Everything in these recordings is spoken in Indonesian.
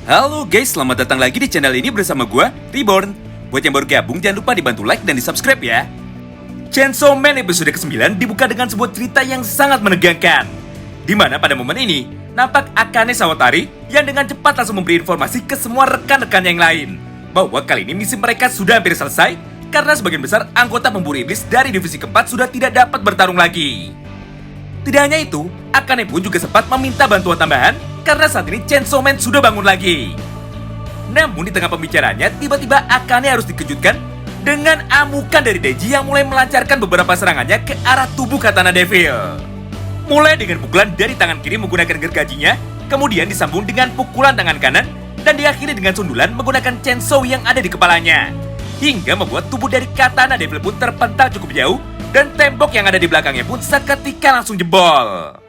Halo guys, selamat datang lagi di channel ini bersama gue, Reborn. Buat yang baru gabung, jangan lupa dibantu like dan di subscribe ya. Chainsaw Man episode ke-9 dibuka dengan sebuah cerita yang sangat menegangkan. Dimana pada momen ini, nampak Akane Sawatari yang dengan cepat langsung memberi informasi ke semua rekan-rekan yang lain bahwa kali ini misi mereka sudah hampir selesai karena sebagian besar anggota pemburu iblis dari divisi keempat sudah tidak dapat bertarung lagi. Tidak hanya itu, Akane pun juga sempat meminta bantuan tambahan karena saat ini Chainsaw Man sudah bangun lagi. Namun di tengah pembicaraannya, tiba-tiba Akane harus dikejutkan dengan amukan dari Denji yang mulai melancarkan beberapa serangannya ke arah tubuh Katana Devil. Mulai dengan pukulan dari tangan kiri menggunakan gergajinya, kemudian disambung dengan pukulan tangan kanan, dan diakhiri dengan sundulan menggunakan chainsaw yang ada di kepalanya. Hingga membuat tubuh dari Katana Devil pun terpental cukup jauh, dan tembok yang ada di belakangnya pun seketika langsung jebol.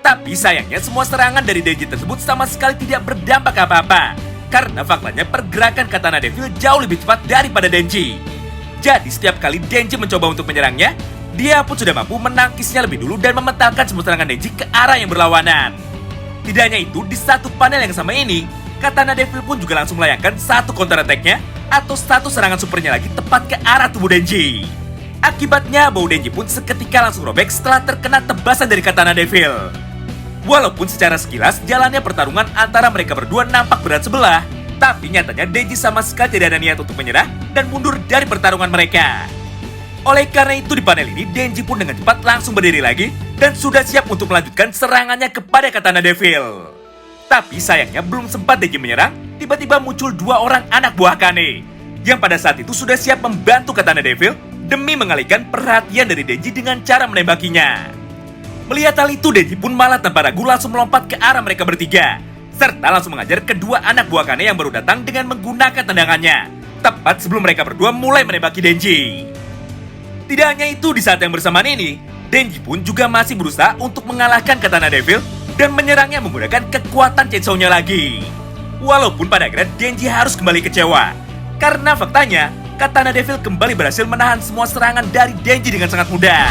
Tapi sayangnya semua serangan dari Denji tersebut sama sekali tidak berdampak apa-apa. Karena faktanya pergerakan Katana Devil jauh lebih cepat daripada Denji. Jadi setiap kali Denji mencoba untuk menyerangnya, dia pun sudah mampu menangkisnya lebih dulu dan mementalkan semua serangan Denji ke arah yang berlawanan. Tidak hanya itu, di satu panel yang sama ini, Katana Devil pun juga langsung melayangkan satu counter attack-nya atau satu serangan supernya lagi tepat ke arah tubuh Denji. Akibatnya bau Denji pun seketika langsung robek setelah terkena tebasan dari Katana Devil. Walaupun secara sekilas jalannya pertarungan antara mereka berdua nampak berat sebelah, tapi nyatanya Denji sama sekali tidak ada niat untuk menyerah dan mundur dari pertarungan mereka. Oleh karena itu di panel ini Denji pun dengan cepat langsung berdiri lagi dan sudah siap untuk melanjutkan serangannya kepada Katana Devil. Tapi sayangnya belum sempat Denji menyerang, tiba-tiba muncul dua orang anak buah Akane yang pada saat itu sudah siap membantu Katana Devil demi mengalihkan perhatian dari Denji dengan cara menembakinya. Melihat hal itu, Denji pun malah tanpa ragu langsung melompat ke arah mereka bertiga, serta langsung mengajar kedua anak buah Akane yang baru datang dengan menggunakan tendangannya, tepat sebelum mereka berdua mulai menembaki Denji. Tidak hanya itu, di saat yang bersamaan ini, Denji pun juga masih berusaha untuk mengalahkan Katana Devil dan menyerangnya menggunakan kekuatan chainsaw-nya lagi. Walaupun pada akhirnya Denji harus kembali kecewa, karena faktanya Katana Devil kembali berhasil menahan semua serangan dari Denji dengan sangat mudah.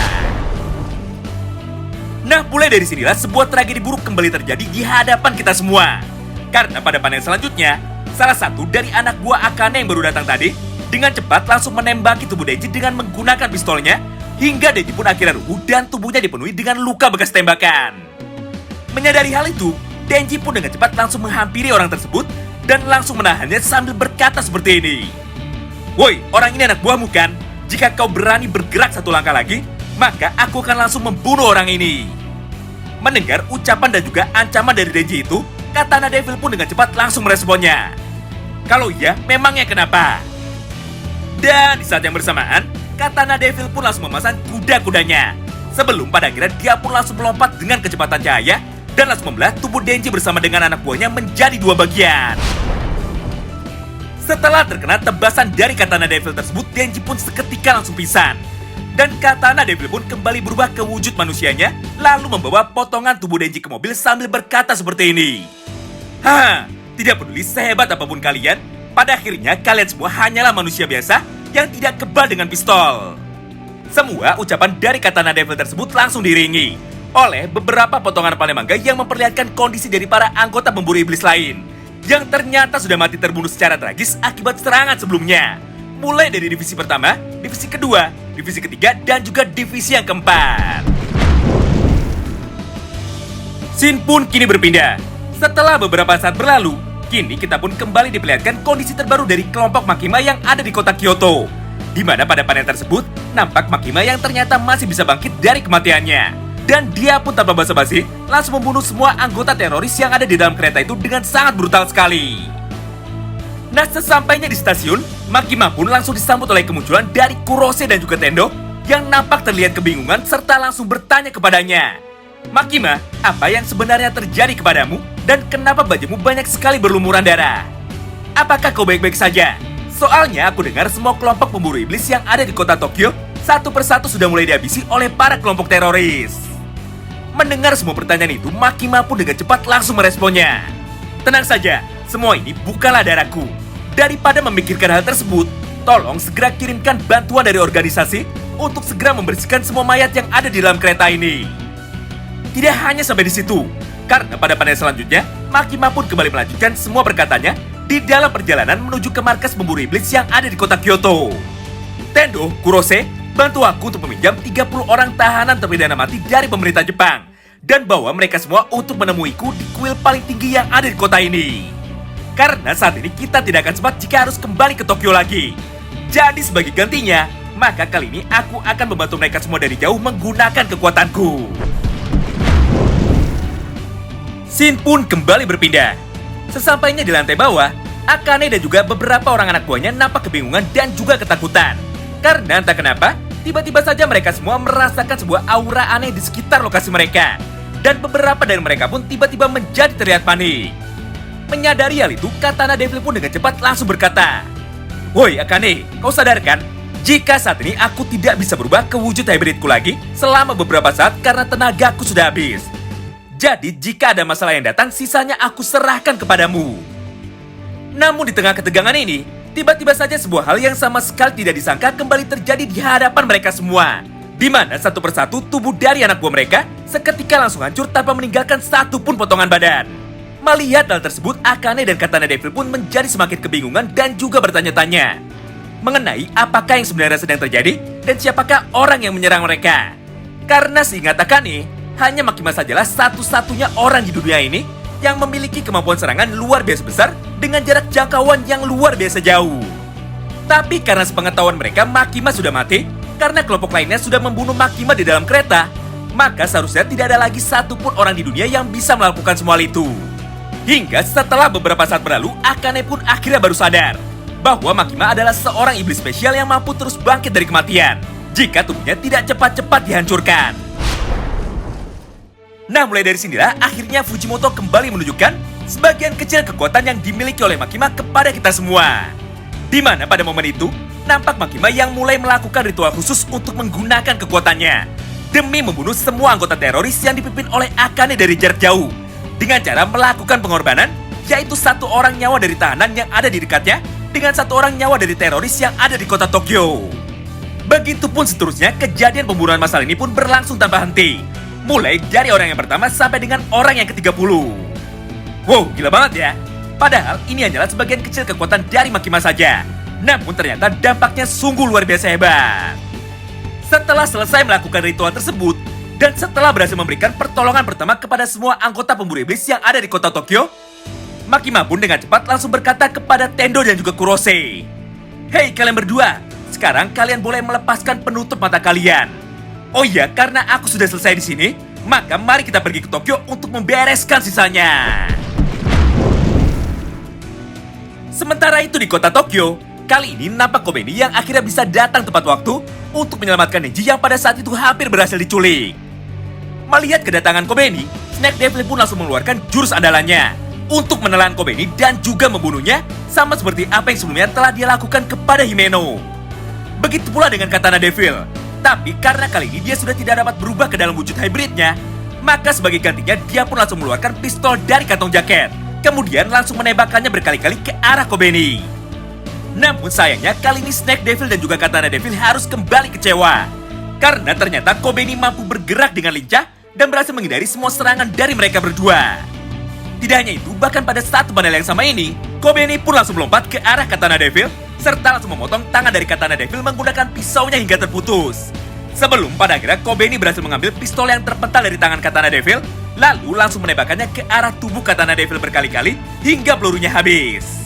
Nah, mulai dari sinilah sebuah tragedi buruk kembali terjadi di hadapan kita semua. Karena pada panel selanjutnya, salah satu dari anak buah Akane yang baru datang tadi dengan cepat langsung menembaki tubuh Denji dengan menggunakan pistolnya, hingga Denji pun akhirnya rubuh dan tubuhnya dipenuhi dengan luka bekas tembakan. Menyadari hal itu, Denji pun dengan cepat langsung menghampiri orang tersebut dan langsung menahannya sambil berkata seperti ini. "Woi, orang ini anak buahmu kan? Jika kau berani bergerak satu langkah lagi, maka aku akan langsung membunuh orang ini." Mendengar ucapan dan juga ancaman dari Denji itu, Katana Devil pun dengan cepat langsung meresponnya. Kalau iya, memangnya kenapa? Dan di saat yang bersamaan, Katana Devil pun langsung memasang kuda-kudanya. Sebelum pada akhirnya dia pun langsung melompat dengan kecepatan cahaya dan langsung membelah tubuh Denji bersama dengan anak buahnya menjadi dua bagian. Setelah terkena tebasan dari Katana Devil tersebut, Denji pun seketika langsung pingsan. Dan Katana Devil pun kembali berubah ke wujud manusianya, lalu membawa potongan tubuh Denji ke mobil sambil berkata seperti ini. Tidak peduli sehebat apapun kalian, pada akhirnya kalian semua hanyalah manusia biasa yang tidak kebal dengan pistol. Semua ucapan dari Katana Devil tersebut langsung diiringi oleh beberapa potongan panel manga yang memperlihatkan kondisi dari para anggota pemburu iblis lain yang ternyata sudah mati terbunuh secara tragis akibat serangan sebelumnya. Mulai dari divisi pertama, divisi kedua, divisi ketiga, dan juga divisi yang keempat. Scene pun kini berpindah. Setelah beberapa saat berlalu, kini kita pun kembali diperlihatkan kondisi terbaru dari kelompok Makima yang ada di kota Kyoto. Di mana pada panel tersebut, nampak Makima yang ternyata masih bisa bangkit dari kematiannya. Dan dia pun tanpa basa-basi, langsung membunuh semua anggota teroris yang ada di dalam kereta itu dengan sangat brutal sekali. Nah, sesampainya di stasiun, Makima pun langsung disambut oleh kemunculan dari Kurose dan juga Tendo yang nampak terlihat kebingungan serta langsung bertanya kepadanya. "Makima, apa yang sebenarnya terjadi kepadamu dan kenapa bajumu banyak sekali berlumuran darah? Apakah kau baik-baik saja? Soalnya aku dengar semua kelompok pemburu iblis yang ada di kota Tokyo satu persatu sudah mulai dihabisi oleh para kelompok teroris." Mendengar semua pertanyaan itu, Makima pun dengan cepat langsung meresponnya. "Tenang saja, semua ini bukanlah darahku. Daripada memikirkan hal tersebut, tolong segera kirimkan bantuan dari organisasi untuk segera membersihkan semua mayat yang ada di dalam kereta ini." Tidak hanya sampai di situ, karena pada panel selanjutnya, Makima pun kembali melanjutkan semua perkataannya di dalam perjalanan menuju ke markas pemburu iblis yang ada di kota Kyoto. Tendo, Kurose, bantu aku untuk meminjam 30 orang tahanan terpidana mati dari pemerintah Jepang dan bawa mereka semua untuk menemuiku di kuil paling tinggi yang ada di kota ini. Karena saat ini kita tidak akan sempat jika harus kembali ke Tokyo lagi. Jadi sebagai gantinya, maka kali ini aku akan membantu mereka semua dari jauh menggunakan kekuatanku. Scene pun kembali berpindah. Sesampainya di lantai bawah, Akane dan juga beberapa orang anak buahnya nampak kebingungan dan juga ketakutan. Karena entah kenapa, tiba-tiba saja mereka semua merasakan sebuah aura aneh di sekitar lokasi mereka. Dan beberapa dari mereka pun tiba-tiba menjadi terlihat panik. Menyadari hal itu, Katana Devil pun dengan cepat langsung berkata, "Woi Akane, kau sadar kan? Jika saat ini aku tidak bisa berubah ke wujud hybridku lagi selama beberapa saat karena tenagaku sudah habis. Jadi jika ada masalah yang datang, sisanya aku serahkan kepadamu." Namun di tengah ketegangan ini, tiba-tiba saja sebuah hal yang sama sekali tidak disangka kembali terjadi di hadapan mereka semua. Di mana satu persatu tubuh dari anak buah mereka seketika langsung hancur tanpa meninggalkan satu pun potongan badan. Melihat hal tersebut, Akane dan Katana Devil pun menjadi semakin kebingungan dan juga bertanya-tanya mengenai apakah yang sebenarnya sedang terjadi dan siapakah orang yang menyerang mereka. Karena seingat Akane, hanya Makima sajalah satu-satunya orang di dunia ini yang memiliki kemampuan serangan luar biasa besar dengan jarak jangkauan yang luar biasa jauh. Tapi karena sepengetahuan mereka Makima sudah mati, karena kelompok lainnya sudah membunuh Makima di dalam kereta, maka seharusnya tidak ada lagi satupun orang di dunia yang bisa melakukan semua itu. Hingga setelah beberapa saat berlalu, Akane pun akhirnya baru sadar bahwa Makima adalah seorang iblis spesial yang mampu terus bangkit dari kematian jika tubuhnya tidak cepat-cepat dihancurkan. Nah, mulai dari sinilah akhirnya Fujimoto kembali menunjukkan sebagian kecil kekuatan yang dimiliki oleh Makima kepada kita semua. Di mana pada momen itu, nampak Makima yang mulai melakukan ritual khusus untuk menggunakan kekuatannya demi membunuh semua anggota teroris yang dipimpin oleh Akane dari jarak jauh. Dengan cara melakukan pengorbanan, yaitu satu orang nyawa dari tahanan yang ada di dekatnya dengan satu orang nyawa dari teroris yang ada di kota Tokyo. Begitupun seterusnya, kejadian pembunuhan massal ini pun berlangsung tanpa henti. Mulai dari orang yang pertama sampai dengan orang yang ke-30. Wow, gila banget ya. Padahal ini hanyalah sebagian kecil kekuatan dari Makima saja. Namun ternyata dampaknya sungguh luar biasa hebat. Setelah selesai melakukan ritual tersebut, dan setelah berhasil memberikan pertolongan pertama kepada semua anggota pemburu iblis yang ada di kota Tokyo, Makima pun dengan cepat langsung berkata kepada Tendo dan juga Kurose, "Hei kalian berdua, sekarang kalian boleh melepaskan penutup mata kalian. Oh iya, karena aku sudah selesai di sini, maka mari kita pergi ke Tokyo untuk membereskan sisanya." Sementara itu di kota Tokyo, kali ini nampak Kobeni yang akhirnya bisa datang tepat waktu untuk menyelamatkan Neji yang pada saat itu hampir berhasil diculik. Melihat kedatangan Kobeni, Snake Devil pun langsung mengeluarkan jurus andalannya untuk menelan Kobeni dan juga membunuhnya, sama seperti apa yang sebelumnya telah dia lakukan kepada Himeno. Begitu pula dengan Katana Devil. Tapi karena kali ini dia sudah tidak dapat berubah ke dalam wujud hybridnya, maka sebagai gantinya dia pun langsung mengeluarkan pistol dari kantong jaket, kemudian langsung menembakkannya berkali-kali ke arah Kobeni. Namun sayangnya kali ini Snake Devil dan juga Katana Devil harus kembali kecewa, karena ternyata Kobeni mampu bergerak dengan lincah dan berhasil menghindari semua serangan dari mereka berdua. Tidak hanya itu, bahkan pada satu panel yang sama ini, Kobeni pun langsung melompat ke arah Katana Devil, serta langsung memotong tangan dari Katana Devil menggunakan pisaunya hingga terputus. Sebelum pada akhirnya Kobeni berhasil mengambil pistol yang terpental dari tangan Katana Devil, lalu langsung menembakkannya ke arah tubuh Katana Devil berkali-kali hingga pelurunya habis.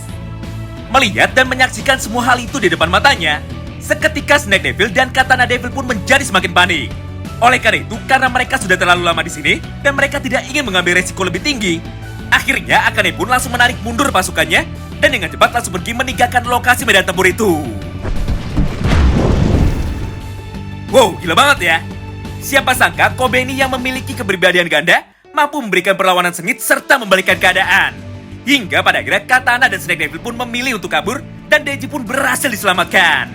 Melihat dan menyaksikan semua hal itu di depan matanya, seketika Snake Devil dan Katana Devil pun menjadi semakin panik. Oleh karena itu, karena mereka sudah terlalu lama di sini dan mereka tidak ingin mengambil resiko lebih tinggi, akhirnya Akane pun langsung menarik mundur pasukannya dan dengan cepat langsung pergi meninggalkan lokasi medan tempur itu. Wow, gila banget ya. Siapa sangka Kobeni yang memiliki kepribadian ganda mampu memberikan perlawanan sengit serta membalikkan keadaan. Hingga pada akhirnya Katana dan Snake Devil pun memilih untuk kabur dan Deji pun berhasil diselamatkan.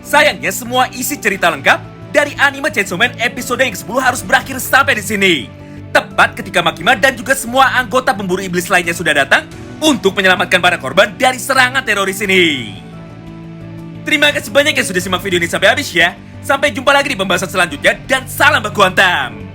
Sayangnya semua isi cerita lengkap dari anime Chainsaw Man episode yang ke-10 harus berakhir sampai di sini. Tepat ketika Makima dan juga semua anggota pemburu iblis lainnya sudah datang untuk menyelamatkan para korban dari serangan teroris ini. Terima kasih banyak yang sudah simak video ini sampai habis ya. Sampai jumpa lagi di pembahasan selanjutnya dan salam baku hantam.